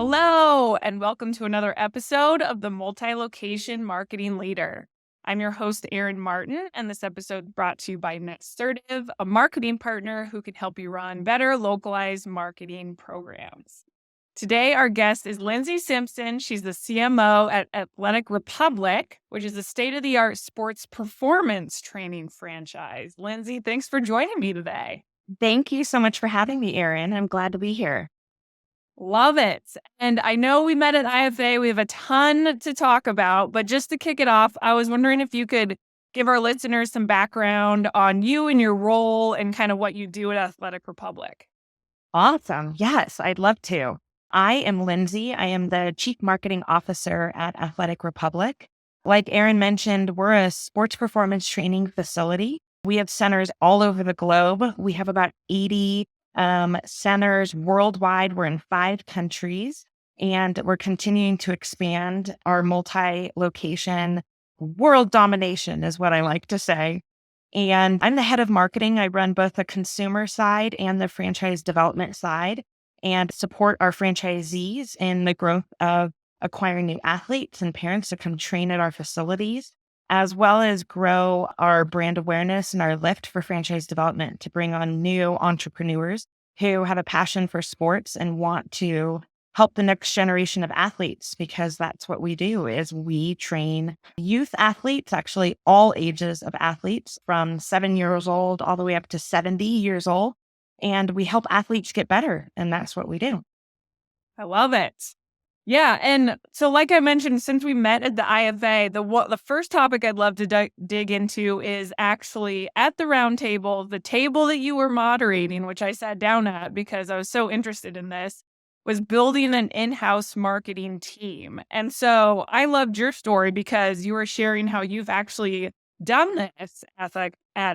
Hello, and welcome to another episode of the Multi-Location Marketing Leader. I'm your host, Erin Martin, and this episode brought to you by Netsertive, a marketing partner who can help you run better localized marketing programs. Today, our guest is Lindsay Simpson. She's the CMO at Athletic Republic, which is a state-of-the-art sports performance training franchise. Lindsay, thanks for joining me today. Thank you so much for having me, Erin. I'm glad to be here. Love it. And I know we met at IFA. We have a ton to talk about, but just to kick it off, I was wondering if you could give our listeners some background on you and your role and kind of what you do at Athletic Republic. Awesome. Yes, I'd love to. I am Lindsay. I am the Chief Marketing Officer at Athletic Republic. Like Erin mentioned, we're a sports performance training facility. We have centers all over the globe. We have about 80 centers worldwide. We're in 5 countries, and we're continuing to expand our multi-location world domination is what I like to say. And I'm the head of marketing. I run both the consumer side and the franchise development side and support our franchisees in the growth of acquiring new athletes and parents to come train at our facilities, as well as grow our brand awareness and our lift for franchise development to bring on new entrepreneurs who have a passion for sports and want to help the next generation of athletes, because that's what we do is we train youth athletes, actually all ages of athletes from 7 years old all the way up to 70 years old. And we help athletes get better. And that's what we do. I love it. Yeah. And so like I mentioned, since we met at the IFA, the first topic I'd love to dig into is actually at the round table, the table that you were moderating, which I sat down at because I was so interested in this, was building an in-house marketing team. And so I loved your story because you were sharing how you've actually done this at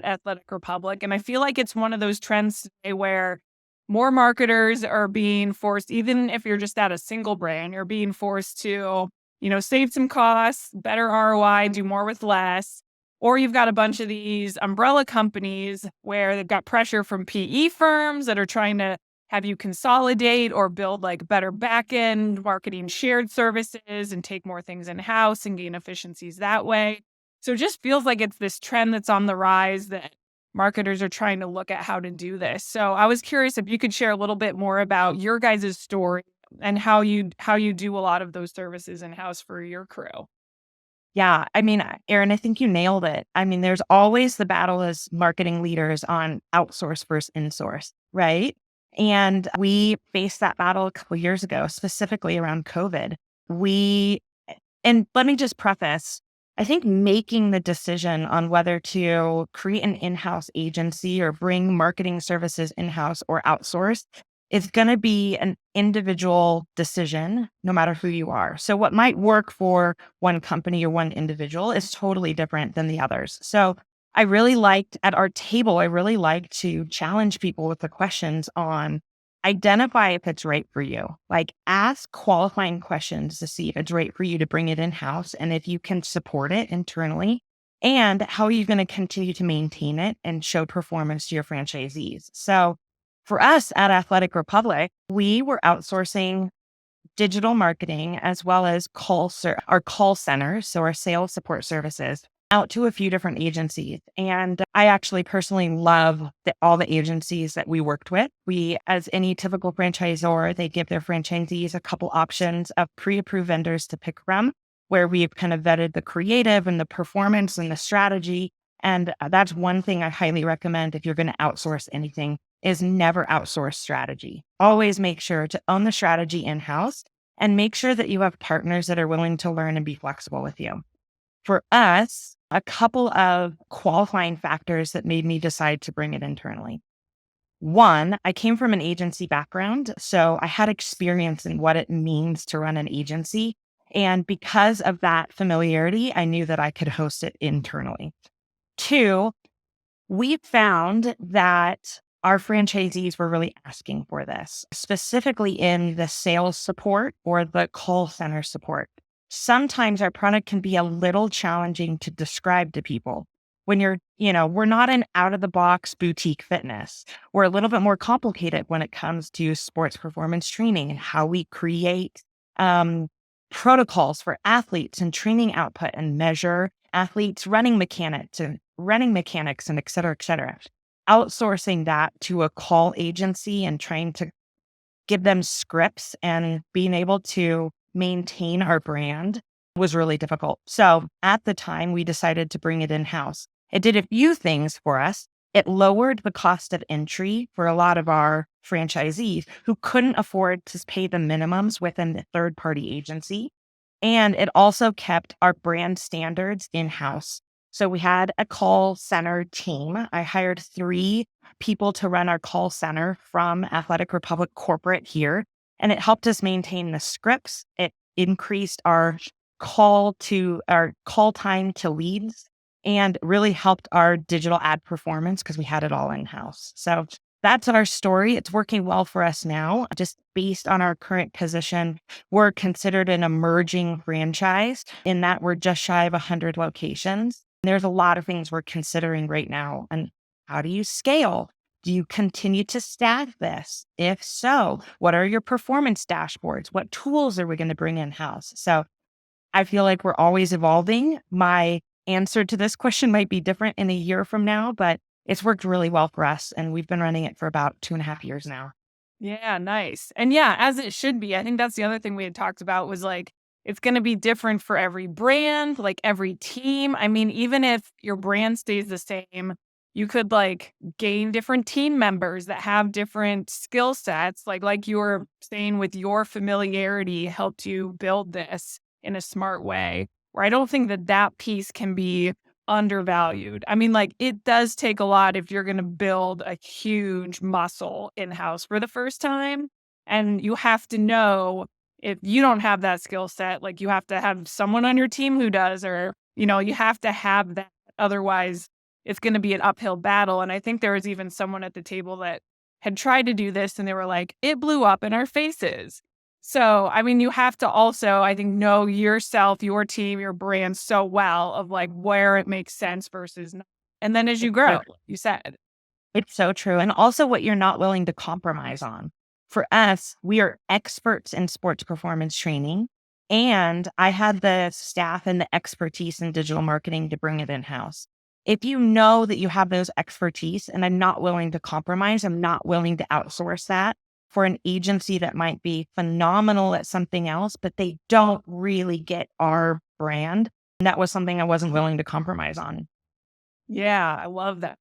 Athletic Republic. And I feel like it's one of those trends today where more marketers are being forced, even if you're just at a single brand, you're being forced to, save some costs, better ROI, do more with less. Or you've got a bunch of these umbrella companies where they've got pressure from PE firms that are trying to have you consolidate or build like better back-end marketing shared services and take more things in-house and gain efficiencies that way. So it just feels like it's this trend that's on the rise that marketers are trying to look at how to do this. So I was curious if you could share a little bit more about your guys' story and how you do a lot of those services in-house for your crew. Yeah. I mean, Erin, I think you nailed it. I mean, there's always the battle as marketing leaders on outsource versus insource, right? And we faced that battle a couple of years ago, specifically around COVID. And let me just preface, I think making the decision on whether to create an in-house agency or bring marketing services in-house or outsource is going to be an individual decision, no matter who you are. So what might work for one company or one individual is totally different than the others. So I really liked to challenge people with the questions on identify if it's right for you. Like ask qualifying questions to see if it's right for you to bring it in-house and if you can support it internally, and how are you going to continue to maintain it and show performance to your franchisees. So for us at Athletic Republic, we were outsourcing digital marketing as well as our call centers, so our sales support services, out to a few different agencies. And I actually personally love all the agencies that we worked with. We, as any typical franchisor, they give their franchisees a couple options of pre-approved vendors to pick from, where we've kind of vetted the creative and the performance and the strategy. And that's one thing I highly recommend if you're going to outsource anything is never outsource strategy. Always make sure to own the strategy in-house and make sure that you have partners that are willing to learn and be flexible with you. For us, a couple of qualifying factors that made me decide to bring it internally. One, I came from an agency background, so I had experience in what it means to run an agency. And because of that familiarity, I knew that I could host it internally. Two, we found that our franchisees were really asking for this, specifically in the sales support or the call center support. Sometimes our product can be a little challenging to describe to people. when we're not an out of the box boutique fitness. We're a little bit more complicated when it comes to sports performance training and how we create um, protocols for athletes and training output and measure athletes' running mechanics and et cetera, et cetera. Outsourcing that to a call agency and trying to give them scripts and being able to maintain our brand was really difficult. So at the time, we decided to bring it in house. It did a few things for us. It lowered the cost of entry for a lot of our franchisees who couldn't afford to pay the minimums within the third party agency. And it also kept our brand standards in house. So we had a call center team. I hired 3 people to run our call center from Athletic Republic corporate here. And it helped us maintain the scripts. It increased our call time to leads and really helped our digital ad performance because we had it all in house. So that's our story. It's working well for us now. Just based on our current position, we're considered an emerging franchise in that we're just shy of 100 locations. There's a lot of things we're considering right now. And how do you scale? Do you continue to staff this? If so, what are your performance dashboards? What tools are we going to bring in house? So I feel like we're always evolving. My answer to this question might be different in a year from now, but it's worked really well for us. And we've been running it for about 2.5 years now. Yeah, nice. And yeah, as it should be. I think that's the other thing we had talked about was like, it's going to be different for every brand, like every team. I mean, even if your brand stays the same, you could like gain different team members that have different skill sets. Like you were saying with your familiarity helped you build this in a smart way, where I don't think that piece can be undervalued. I mean, like it does take a lot if you're going to build a huge muscle in-house for the first time. And you have to know if you don't have that skill set, like you have to have someone on your team who does, or, you have to have that. Otherwise, it's going to be an uphill battle. And I think there was even someone at the table that had tried to do this and they were like, it blew up in our faces. So, I mean, you have to also, I think, know yourself, your team, your brand so well of like where it makes sense versus not. And then as you grow, like you said. It's so true. And also what you're not willing to compromise on. For us, we are experts in sports performance training. And I had the staff and the expertise in digital marketing to bring it in house. If you know that you have those expertise and I'm not willing to compromise, I'm not willing to outsource that for an agency that might be phenomenal at something else, but they don't really get our brand. And that was something I wasn't willing to compromise on. Yeah, I love that.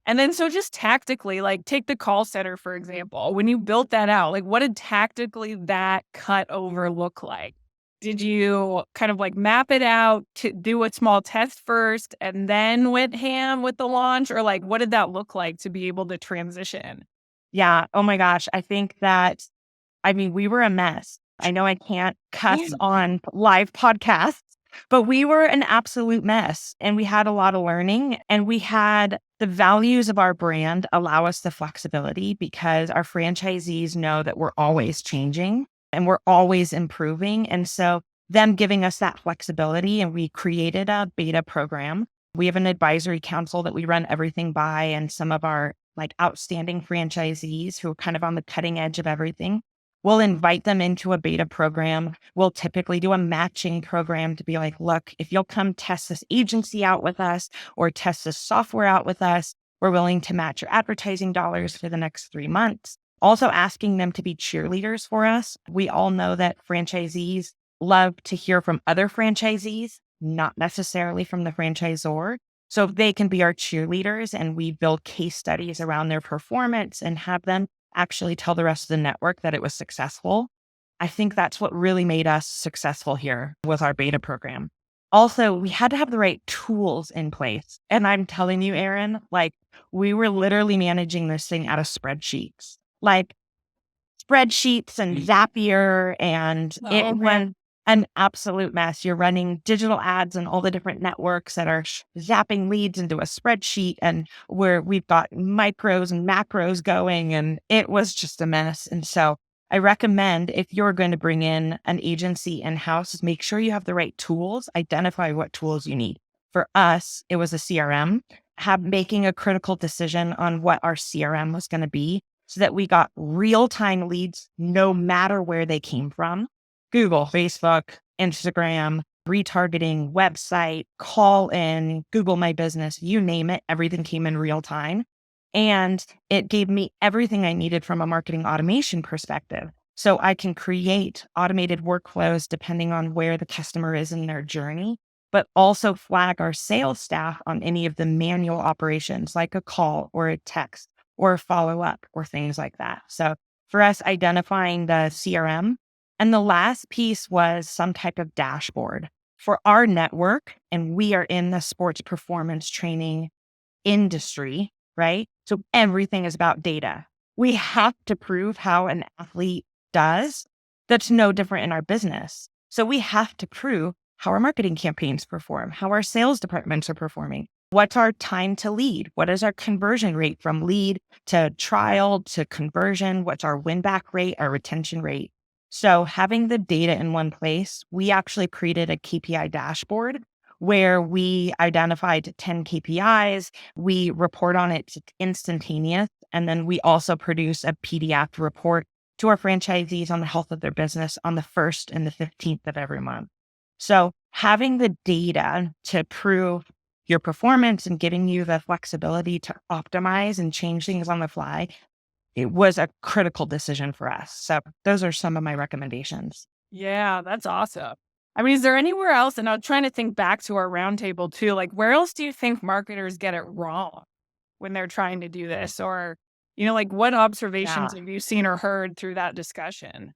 And then so just tactically, like take the call center, for example. When you built that out, like what did tactically that cut over look like? Did you kind of like map it out to do a small test first and then went ham with the launch? Or like what did that look like to be able to transition? Yeah. Oh my gosh. We were a mess. I know I can't cuss on live podcasts, but we were an absolute mess and we had a lot of learning and we had the values of our brand allow us the flexibility because our franchisees know that we're always changing and we're always improving. And so them giving us that flexibility and we created a beta program. We have an advisory council that we run everything by and some of our like outstanding franchisees who are kind of on the cutting edge of everything. We'll invite them into a beta program. We'll typically do a matching program to be like, look, if you'll come test this agency out with us or test this software out with us, we're willing to match your advertising dollars for the next 3 months. Also asking them to be cheerleaders for us. We all know that franchisees love to hear from other franchisees, not necessarily from the franchisor. So if they can be our cheerleaders and we build case studies around their performance and have them actually tell the rest of the network that it was successful. I think that's what really made us successful here was our beta program. Also, we had to have the right tools in place. And I'm telling you, Erin, like we were literally managing this thing out of spreadsheets, and Zapier, and it went an absolute mess. You're running digital ads and all the different networks that are zapping leads into a spreadsheet and where we've got micros and macros going and it was just a mess. And so I recommend if you're going to bring in an agency in-house, make sure you have the right tools, identify what tools you need. for us, it was a CRM, making a critical decision on what our CRM was going to be so that we got real-time leads no matter where they came from. Google, Facebook, Instagram, retargeting, website, call in, Google My Business, you name it, everything came in real time. And it gave me everything I needed from a marketing automation perspective. So I can create automated workflows depending on where the customer is in their journey, but also flag our sales staff on any of the manual operations like a call or a text or a follow up or things like that. So for us, identifying the CRM. And the last piece was some type of dashboard for our network. And we are in the sports performance training industry, right? So everything is about data. We have to prove how an athlete does. That's no different in our business. So we have to prove how our marketing campaigns perform, how our sales departments are performing. What's our time to lead? What is our conversion rate from lead to trial to conversion? What's our win back rate, our retention rate? So having the data in one place, we actually created a KPI dashboard where we identified 10 KPIs. We report on it instantaneous. And then we also produce a PDF report to our franchisees on the health of their business on the 1st and the 15th of every month. So having the data to prove your performance and giving you the flexibility to optimize and change things on the fly, it was a critical decision for us. So those are some of my recommendations. Yeah, that's awesome. I mean, is there anywhere else? And I'm trying to think back to our roundtable too. Like, where else do you think marketers get it wrong when they're trying to do this? Or, like what observations Yeah. have you seen or heard through that discussion?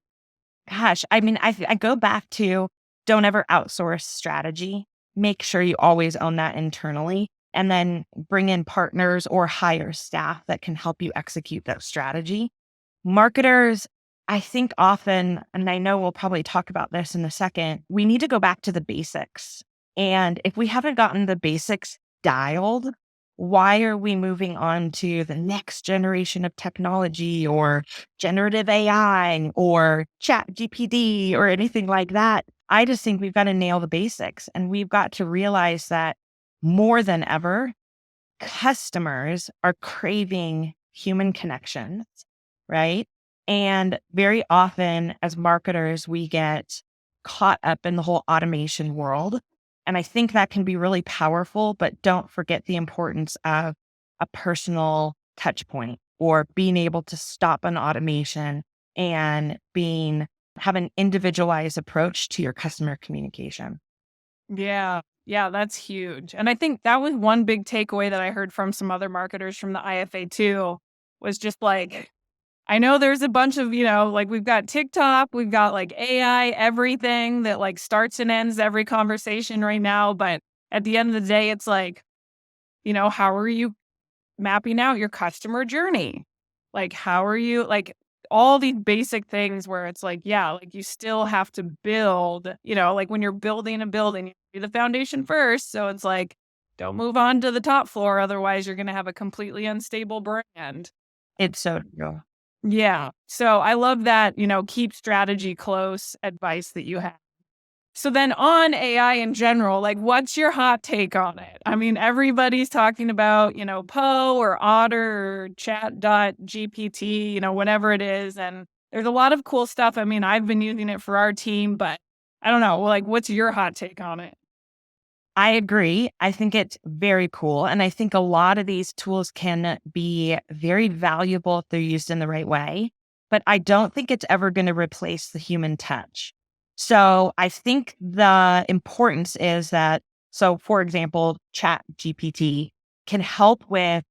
Gosh, I mean, I go back to don't ever outsource strategy. Make sure you always own that internally and then bring in partners or hire staff that can help you execute that strategy. Marketers, I think often, and I know we'll probably talk about this in a second, we need to go back to the basics. And if we haven't gotten the basics dialed, why are we moving on to the next generation of technology or generative AI or ChatGPT or anything like that? I just think we've got to nail the basics and we've got to realize that more than ever, customers are craving human connections, right? And very often as marketers, we get caught up in the whole automation world. And I think that can be really powerful, but don't forget the importance of a personal touch point or being able to stop an automation and have an individualized approach to your customer communication. Yeah. Yeah, that's huge. And I think that was one big takeaway that I heard from some other marketers from the IFA too, was just like, I know there's a bunch of, like we've got TikTok, we've got like AI, everything that like starts and ends every conversation right now. But at the end of the day, it's like, how are you mapping out your customer journey? Like, how are you like all these basic things where it's like, yeah, like you still have to build, like when you're building a building, you do the foundation first. So it's like, don't move on to the top floor. Otherwise, you're going to have a completely unstable brand. It's so true. Yeah. So I love that, keep strategy close advice that you have. So then on AI in general, like what's your hot take on it? I mean, everybody's talking about, Poe or Otter or Chat.GPT, whatever it is. And there's a lot of cool stuff. I mean, I've been using it for our team, but I don't know. Like, what's your hot take on it? I agree. I think it's very cool. And I think a lot of these tools can be very valuable if they're used in the right way. But I don't think it's ever going to replace the human touch. So I think the importance is that, so for example, Chat GPT can help with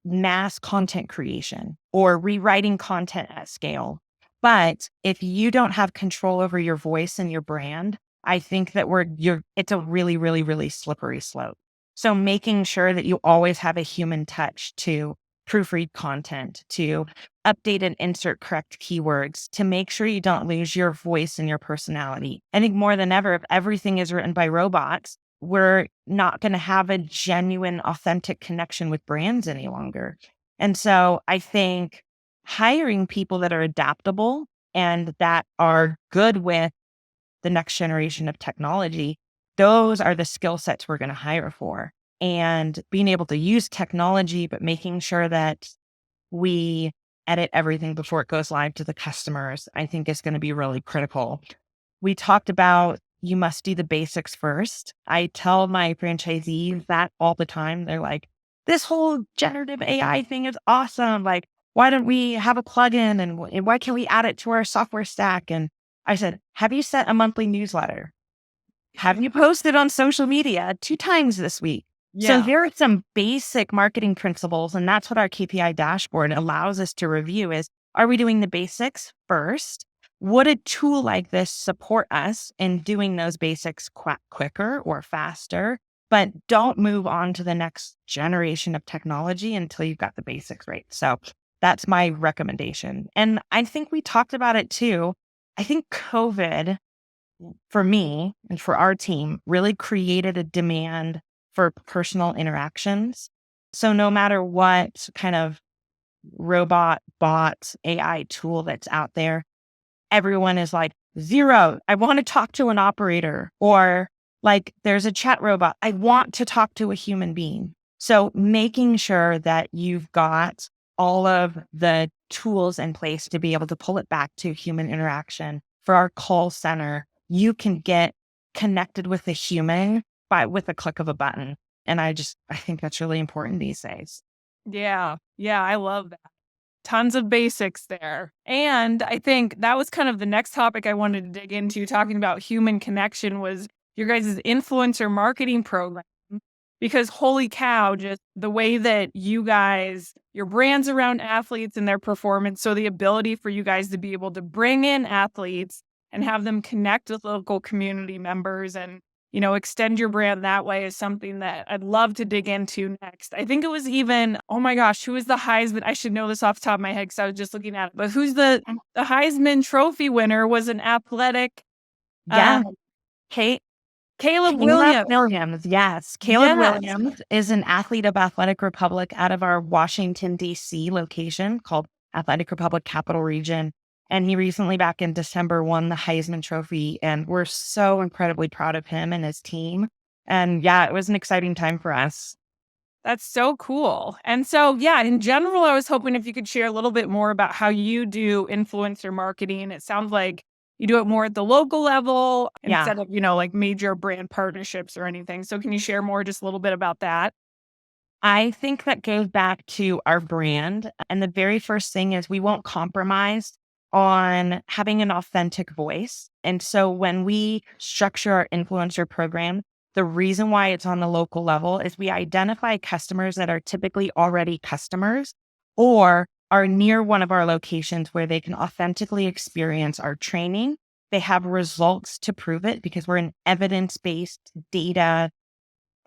mass content creation or rewriting content at scale. But if you don't have control over your voice and your brand, I think that it's a really, really, really slippery slope. So making sure that you always have a human touch to proofread content, to update and insert correct keywords, to make sure you don't lose your voice and your personality. I think more than ever, if everything is written by robots, we're not going to have a genuine, authentic connection with brands any longer. And so I think hiring people that are adaptable and that are good with the next generation of technology those are the skill sets we're going to hire for. And being able to use technology, but making sure that we edit everything before it goes live to the customers, I think is going to be really critical. We talked about you must do the basics first. I tell my franchisees that all the time. They're like, this whole generative AI thing is awesome. Like, why don't we have a plugin and why can't we add it to our software stack? And I said, have you sent a monthly newsletter? Have you posted on social media 2 times this week? So Yeah. there are some basic marketing principles, and that's what our KPI dashboard allows us to review is, are we doing the basics first? Would a tool like this support us in doing those basics quicker or faster? But don't move on to the next generation of technology until you've got the basics right. So that's my recommendation. And I think we talked about it too. I think COVID for me and for our team really created a demand for personal interactions. So no matter what kind of robot, bot, AI tool that's out there, everyone is like, zero, I want to talk to an operator. Or like, there's a chat robot, I want to talk to a human being. So making sure that you've got all of the tools in place to be able to pull it back to human interaction. For our call center, you can get connected with a human with a click of a button. And I think that's really important these days. Yeah. Yeah. I love that. Tons of basics there. And I think that was kind of the next topic I wanted to dig into, talking about human connection, was your guys' influencer marketing program. Because holy cow, just the way that you guys, your brands around athletes and their performance. So the ability for you guys to be able to bring in athletes and have them connect with local community members and, extend your brand that way is something that I'd love to dig into next. I think it was even, oh my gosh, who is the Heisman? I should know this off the top of my head because I was just looking at it. But who's the Heisman Trophy winner was an athletic, Yeah. um, Kate, Caleb Caleb Williams. Williams, yes. Caleb Yes. Williams is an athlete of Athletic Republic out of our Washington, D.C. location called Athletic Republic Capital Region. And he recently, back in December, won the Heisman Trophy. And we're so incredibly proud of him and his team. And yeah, it was an exciting time for us. That's so cool. And so, yeah, in general, I was hoping if you could share a little bit more about how you do influencer marketing. It sounds like you do it more at the local level Yeah. instead of, like major brand partnerships or anything. So can you share more, just a little bit about that? I think that goes back to our brand. And the very first thing is we won't compromise on having an authentic voice. And so when we structure our influencer program, the reason why it's on the local level is we identify customers that are typically already customers or are near one of our locations where they can authentically experience our training. They have results to prove it because we're an evidence-based data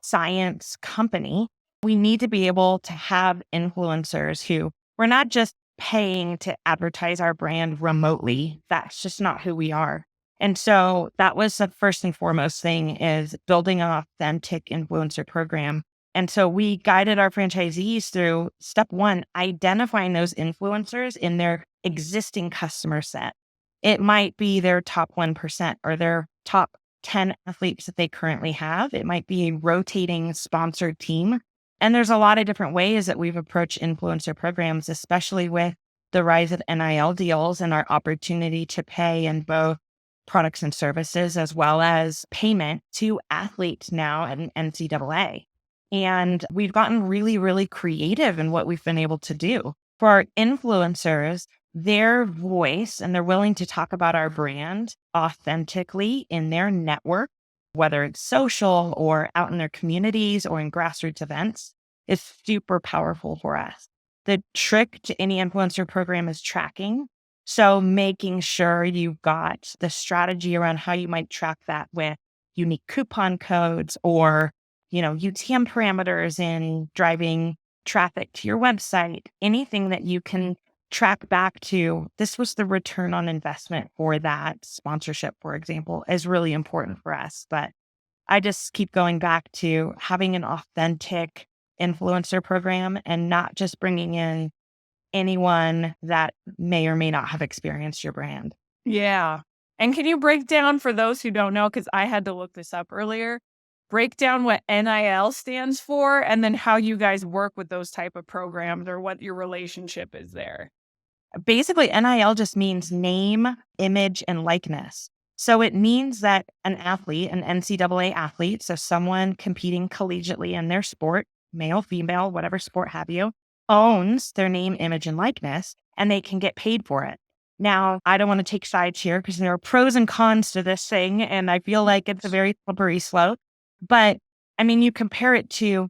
science company. We need to be able to have influencers who we're not just paying to advertise our brand remotely. That's just not who we are. And so that was the first and foremost thing, is building an authentic influencer program. And so we guided our franchisees through step one, identifying those influencers in their existing customer set. It might be their top 1% or their top 10 athletes that they currently have. It might be a rotating sponsored team. And there's a lot of different ways that we've approached influencer programs, especially with the rise of NIL deals and our opportunity to pay in both products and services, as well as payment to athletes now and NCAA. And we've gotten really, really creative in what we've been able to do. For our influencers, their voice, and they're willing to talk about our brand authentically in their network, whether it's social or out in their communities or in grassroots events, is super powerful for us. The trick to any influencer program is tracking. So making sure you've got the strategy around how you might track that with unique coupon codes or, UTM parameters in driving traffic to your website, anything that you can track back to, this was the return on investment for that sponsorship, for example, is really important for us. But I just keep going back to having an authentic influencer program and not just bringing in anyone that may or may not have experienced your brand. Yeah. And can you break down for those who don't know, because I had to look this up earlier, break down what NIL stands for and then how you guys work with those type of programs or what your relationship is there? Basically, NIL just means name, image, and likeness. So it means that an athlete, an NCAA athlete, so someone competing collegiately in their sport, male, female, whatever sport have you, owns their name, image, and likeness, and they can get paid for it. Now, I don't want to take sides here because there are pros and cons to this thing, and I feel like it's a very slippery slope. But I mean, you compare it to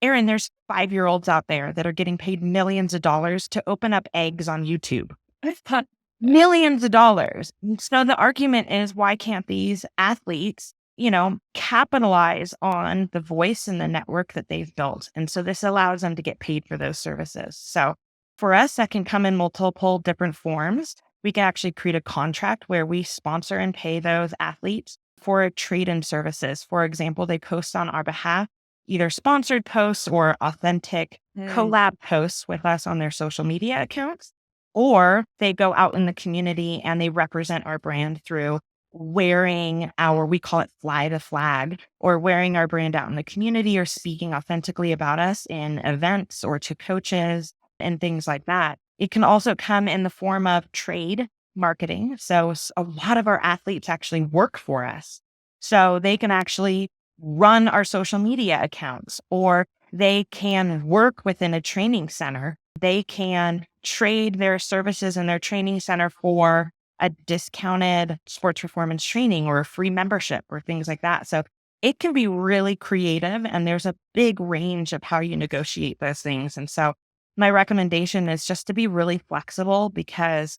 Erin, there's 5-year-olds out there that are getting paid millions of dollars to open up eggs on YouTube. I thought, Millions of dollars. So the argument is, why can't these athletes, capitalize on the voice and the network that they've built? And so this allows them to get paid for those services. So for us, that can come in multiple different forms. We can actually create a contract where we sponsor and pay those athletes for trade-in services. For example, they post on our behalf, either sponsored posts or authentic collab posts with us on their social media accounts, or they go out in the community and they represent our brand through wearing we call it fly the flag, or wearing our brand out in the community or speaking authentically about us in events or to coaches and things like that. It can also come in the form of trade marketing. So a lot of our athletes actually work for us. So they can actually run our social media accounts, or they can work within a training center. They can trade their services in their training center for a discounted sports performance training or a free membership or things like that. So it can be really creative, and there's a big range of how you negotiate those things. And so my recommendation is just to be really flexible, because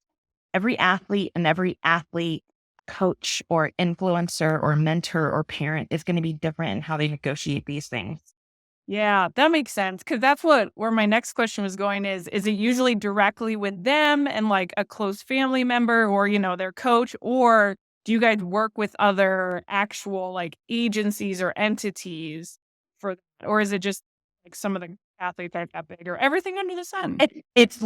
every athlete and every athlete coach or influencer or mentor or parent is going to be different in how they negotiate these things. yeah, that makes sense. Cause that's where my next question was going is it usually directly with them and like a close family member or, their coach, or do you guys work with other actual like agencies or entities for that? Or is it just like some of the athletes aren't that big or everything under the sun? It's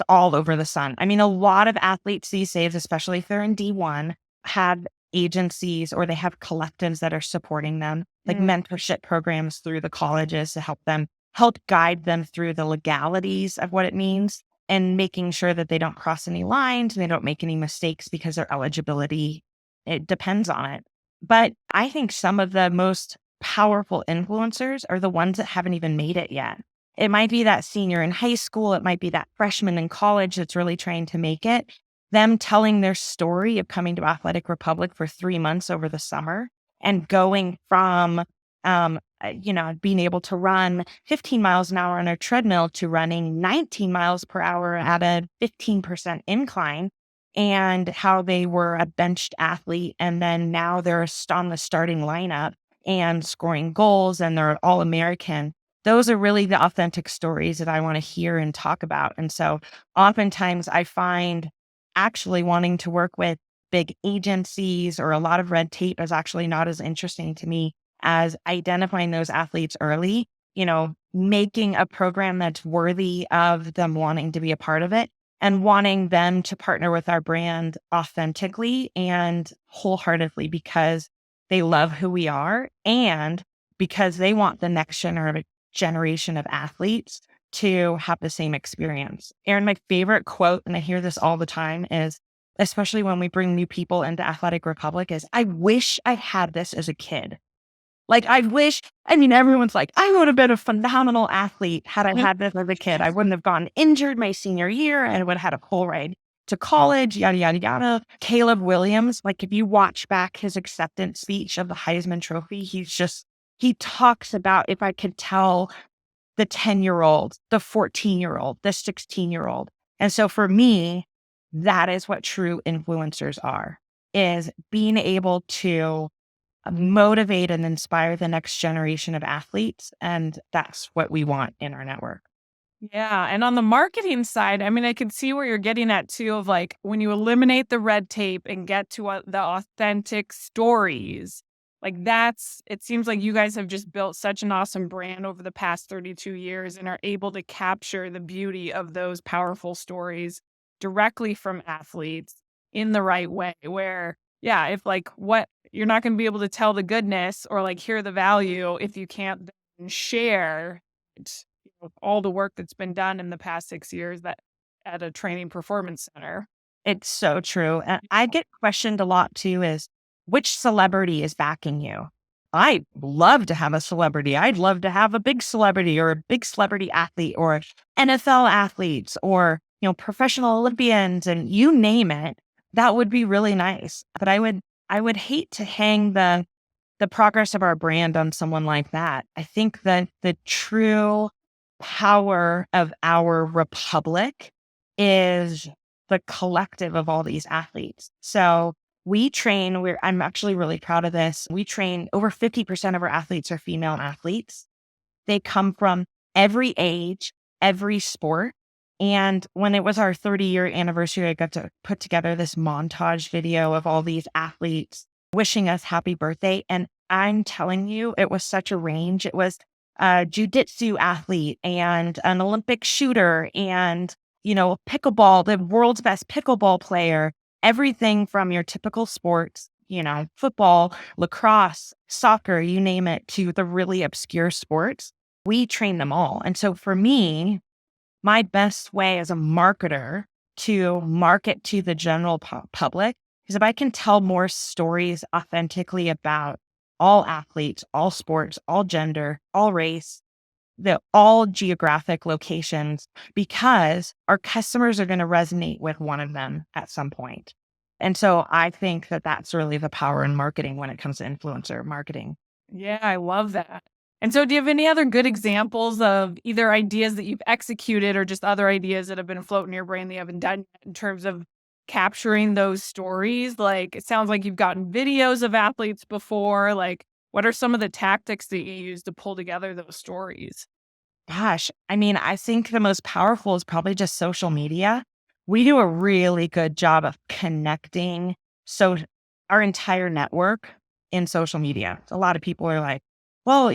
all over the sun. I mean, a lot of athletes these days, especially if they're in D1, have agencies or they have collectives that are supporting them, like mentorship programs through the colleges to help guide them through the legalities of what it means, and making sure that they don't cross any lines and they don't make any mistakes because their eligibility, it depends on it. But I think some of the most powerful influencers are the ones that haven't even made it yet. It might be that senior in high school. It might be that freshman in college that's really trying to make it. Them telling their story of coming to Athletic Republic for 3 months over the summer and going from, being able to run 15 miles an hour on a treadmill to running 19 miles per hour at a 15% incline, and how they were a benched athlete. And then now they're on the starting lineup and scoring goals, and they're all American. Those are really the authentic stories that I want to hear and talk about. And so oftentimes I find actually wanting to work with big agencies or a lot of red tape is actually not as interesting to me as identifying those athletes early, making a program that's worthy of them wanting to be a part of it, and wanting them to partner with our brand authentically and wholeheartedly because they love who we are and because they want the next generation of athletes to have the same experience. Erin, my favorite quote, and I hear this all the time, is, especially when we bring new people into Athletic Republic, is, I wish I had this as a kid. Like, everyone's like, I would have been a phenomenal athlete had I had this as a kid. I wouldn't have gotten injured my senior year and I would have had a full ride to college, yada, yada, yada. Caleb Williams, like if you watch back his acceptance speech of the Heisman Trophy, he talks about, if I could tell the 10-year-old, the 14-year-old, the 16-year-old. And so for me, that is what true influencers are, is being able to motivate and inspire the next generation of athletes. And that's what we want in our network. Yeah. And on the marketing side, I mean, I can see where you're getting at too, of like when you eliminate the red tape and get to the authentic stories, like it seems like you guys have just built such an awesome brand over the past 32 years and are able to capture the beauty of those powerful stories directly from athletes. in the right way where, yeah, if like what you're not going to be able to tell the goodness or like hear the value if you can't then share it, all the work that's been done in the past 6 years that at a training performance center. It's so true. And I get questioned a lot too is which celebrity is backing you? I'd love to have a celebrity. I'd love to have a big celebrity or a big celebrity athlete or NFL athletes or, professional Olympians and you name it. That would be really nice. But I would hate to hang the progress of our brand on someone like that. I think that the true power of our republic is the collective of all these athletes. So I'm actually really proud of this. We train over 50% of our athletes are female athletes. They come from every age, every sport. And when it was our 30-year anniversary, I got to put together this montage video of all these athletes wishing us happy birthday. And I'm telling you, it was such a range. It was a jujitsu athlete and an Olympic shooter and, pickleball, the world's best pickleball player, everything from your typical sports, football, lacrosse, soccer, you name it, to the really obscure sports. We train them all. And so for me, my best way as a marketer to market to the general public is if I can tell more stories authentically about all athletes, all sports, all gender, all race, all geographic locations, because our customers are going to resonate with one of them at some point. And so I think that that's really the power in marketing when it comes to influencer marketing. Yeah, I love that. And so do you have any other good examples of either ideas that you've executed or just other ideas that have been floating in your brain that you haven't done yet in terms of capturing those stories? Like, it sounds like you've gotten videos of athletes before. Like, what are some of the tactics that you use to pull together those stories? Gosh, I mean, I think the most powerful is probably just social media. We do a really good job of connecting our entire network in social media. A lot of people are like, well,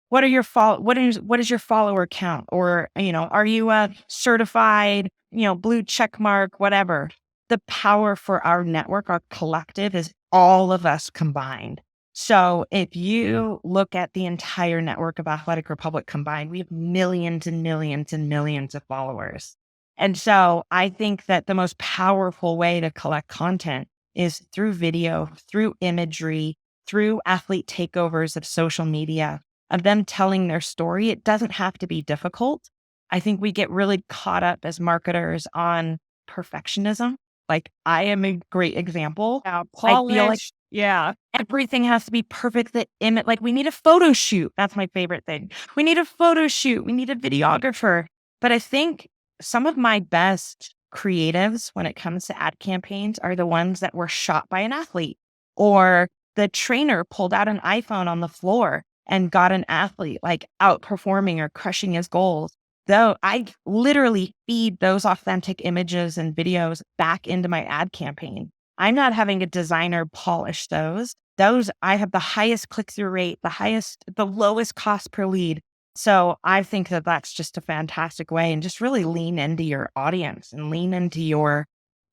what is your follower count? Or, are you a certified, blue check mark, whatever. The power for our network, our collective is all of us combined. So if you look at the entire network of Athletic Republic combined, we have millions and millions and millions of followers. And so I think that the most powerful way to collect content is through video, through imagery, through athlete takeovers of social media, of them telling their story. It doesn't have to be difficult. I think we get really caught up as marketers on perfectionism. Like I am a great example. Yeah, I feel like polish. Yeah. everything has to be perfect. Like we need a photo shoot. That's my favorite thing. We need a photo shoot. We need a videographer. But I think some of my best creatives when it comes to ad campaigns are the ones that were shot by an athlete or the trainer pulled out an iPhone on the floor and got an athlete like outperforming or crushing his goals. Though I literally feed those authentic images and videos back into my ad campaign. I'm not having a designer polish those. Those I have the highest click-through rate, the lowest cost per lead. So I think that that's just a fantastic way and just really lean into your audience and lean into your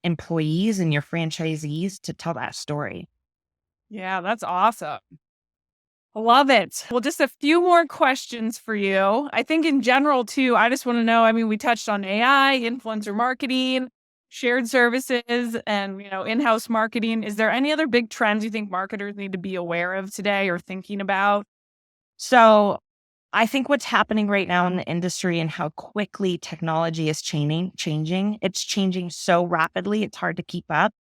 employees and your franchisees to tell that story. Yeah, that's awesome. Love it. Well, just a few more questions for you. I think in general, too, I just want to know, I mean, we touched on AI, influencer marketing, shared services, and, in-house marketing. Is there any other big trends you think marketers need to be aware of today or thinking about? So I think what's happening right now in the industry and how quickly technology is changing, it's changing so rapidly, it's hard to keep up,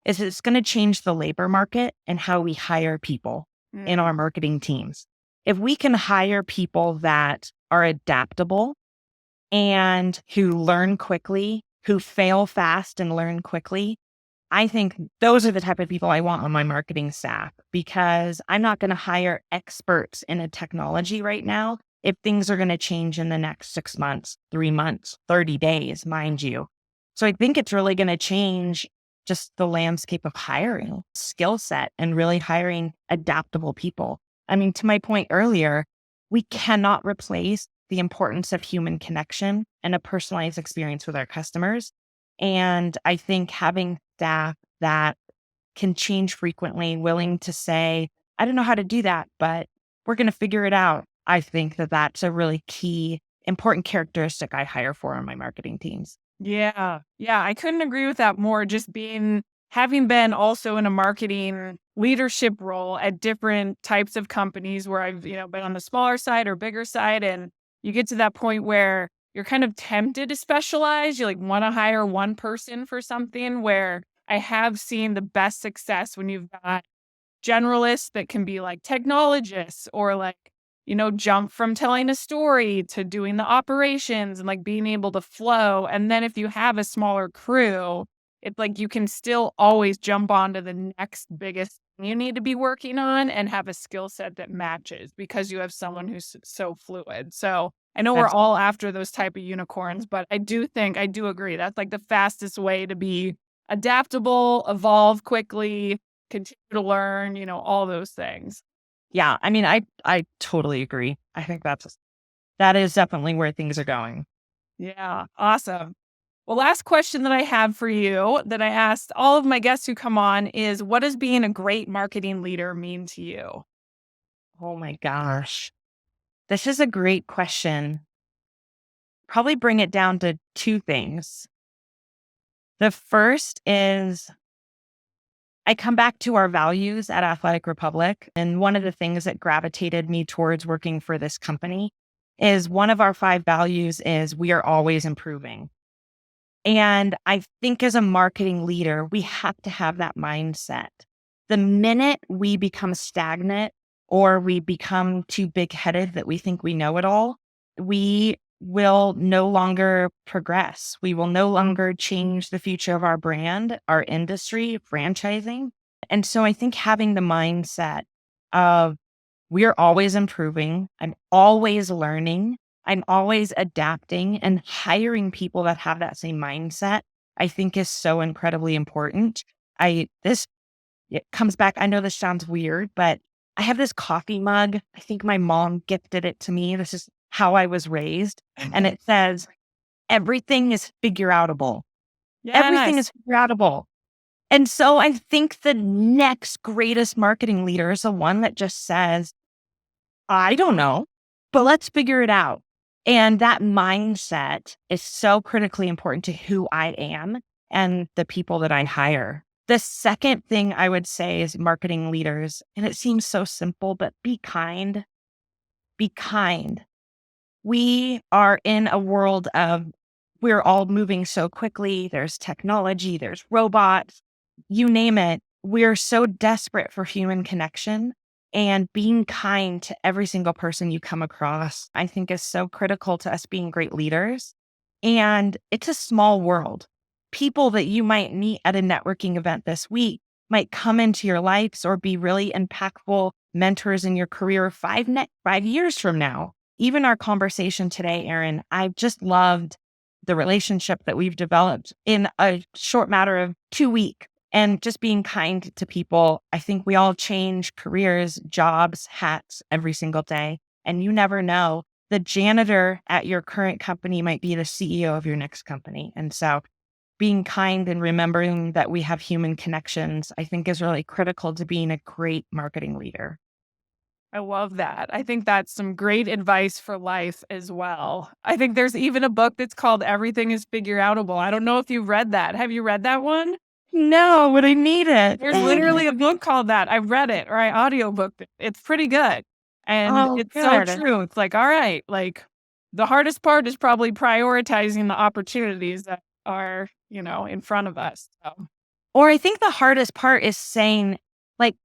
is it's going to change the labor market and how we hire people in Mm, our marketing teams. If we can hire people that are adaptable and who learn quickly, who fail fast and learn quickly, I think those are the type of people I want on my marketing staff because I'm not going to hire experts in a technology right now if things are going to change in the next 6 months, 3 months, 30 days, mind you. So I think it's really going to change just the landscape of hiring, skill set, and really hiring adaptable people. I mean, to my point earlier, we cannot replace the importance of human connection and a personalized experience with our customers. And I think having staff that can change frequently, willing to say, I don't know how to do that, but we're going to figure it out. I think that that's a really key, important characteristic I hire for on my marketing teams. Yeah. Yeah. I couldn't agree with that more. Having been also in a marketing leadership role at different types of companies where I've, been on the smaller side or bigger side. And you get to that point where you're kind of tempted to specialize. You like want to hire one person for something where I have seen the best success when you've got generalists that can be like technologists or like, jump from telling a story to doing the operations and like being able to flow. And then if you have a smaller crew, it's like you can still always jump onto the next biggest thing you need to be working on and have a skill set that matches because you have someone who's so fluid. So I know we're That's all after those type of unicorns, but I do agree that's like the fastest way to be adaptable, evolve quickly, continue to learn, all those things. Yeah, I mean, I totally agree. I think that is definitely where things are going. Yeah, awesome. Well, last question that I have for you that I asked all of my guests who come on is what does being a great marketing leader mean to you? Oh my gosh. This is a great question. Probably bring it down to two things. The first is I come back to our values at Athletic Republic. And one of the things that gravitated me towards working for this company is one of our 5 values is we are always improving. And I think as a marketing leader, we have to have that mindset. The minute we become stagnant or we become too big headed that we think we know it all, we will no longer progress. We will no longer change the future of our brand, our industry, franchising. And so I think having the mindset of we are always improving, I'm always learning, I'm always adapting, and hiring people that have that same mindset, I think is so incredibly important. It comes back. I know this sounds weird, but I have this coffee mug. I think my mom gifted it to me. This is how I was raised. And it says, everything is figure outable. Everything Yes. is figure outable. And so I think the next greatest marketing leader is the one that just says, I don't know, but let's figure it out. And that mindset is so critically important to who I am and the people that I hire. The second thing I would say is marketing leaders, and it seems so simple, but be kind. Be kind. We are in a world of we're all moving so quickly. There's technology, there's robots, you name it. We're so desperate for human connection. And being kind to every single person you come across, I think is so critical to us being great leaders. And it's a small world. People that you might meet at a networking event this week might come into your lives or be really impactful mentors in your career 5 years from now. Even our conversation today, Erin, I've just loved the relationship that we've developed in a short matter of 2 weeks. And just being kind to people. I think we all change careers, jobs, hats every single day. And you never know. The janitor at your current company might be the CEO of your next company. And so being kind and remembering that we have human connections, I think is really critical to being a great marketing leader. I love that. I think that's some great advice for life as well. I think there's even a book that's called Everything is Figure Outable. I don't know if you've read that. Have you read that one? No, but I need it. There's literally a book called that. I read it or I audiobooked it. It's pretty good. And Oh, it's so good. true. It's like, all right, like the hardest part is probably prioritizing the opportunities that are, in front of us. So, Or I think the hardest part is saying, like,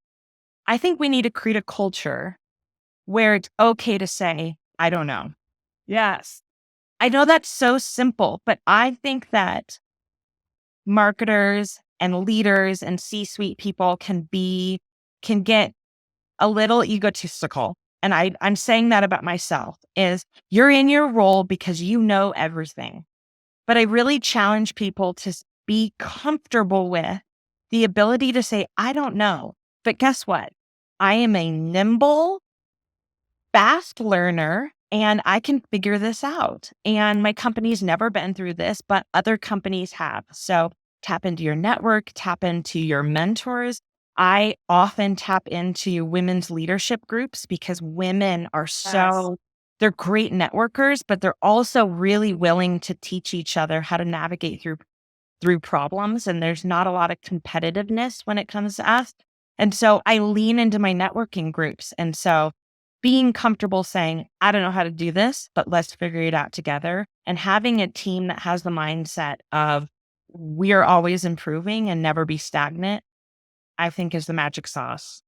I think we need to create a culture where it's okay to say, I don't know. yes. I know that's so simple, but I think that marketers and leaders and C-suite people can get a little egotistical. And I'm saying that about myself is you're in your role because you know everything. But I really challenge people to be comfortable with the ability to say, I don't know. But guess what? I am a nimble, fast learner. and I can figure this out. And my company's never been through this, but other companies have. So tap into your network, tap into your mentors. I often tap into women's leadership groups because women are Yes. they're great networkers, but they're also really willing to teach each other how to navigate through problems. And there's not a lot of competitiveness when it comes to us. And so I lean into my networking groups. And so being comfortable saying, I don't know how to do this, but let's figure it out together. And having a team that has the mindset of we are always improving and never be stagnant, I think is the magic sauce.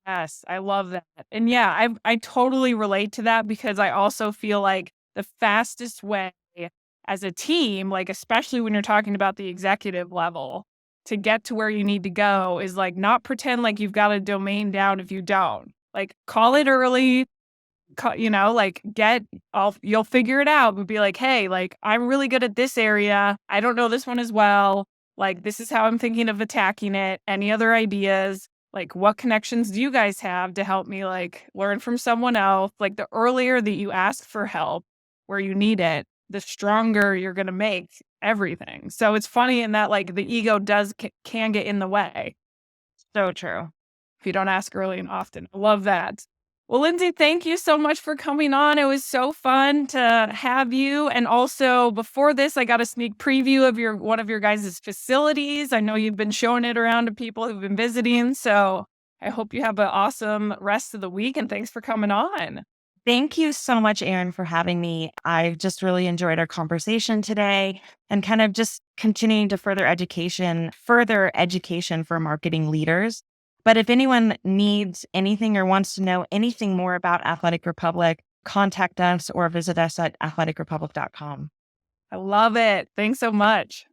Yes, I love that. And yeah, I totally relate to that because I also feel like the fastest way as a team, like especially when you're talking about the executive level, to get to where you need to go is like not pretend like you've got a domain down if you don't. Like call it early, like you'll figure it out, but be like, hey, like I'm really good at this area. I don't know this one as well. Like this is how I'm thinking of attacking it. Any other ideas? Like what connections do you guys have to help me like learn from someone else? Like the earlier that you ask for help where you need it, the stronger you're going to make everything. So it's funny in that like the ego can get in the way So true. if you don't ask early and often. I love that. Well, Lindsay, thank you so much for coming on. It was so fun to have you. And also, before this, I got a sneak preview of one of your guys' facilities. I know you've been showing it around to people who've been visiting. So I hope you have an awesome rest of the week. And thanks for coming on. Thank you so much, Erin, for having me. I just really enjoyed our conversation today and kind of just continuing to further education for marketing leaders. But if anyone needs anything or wants to know anything more about Athletic Republic, contact us or visit us at athleticrepublic.com. I love it. Thanks so much.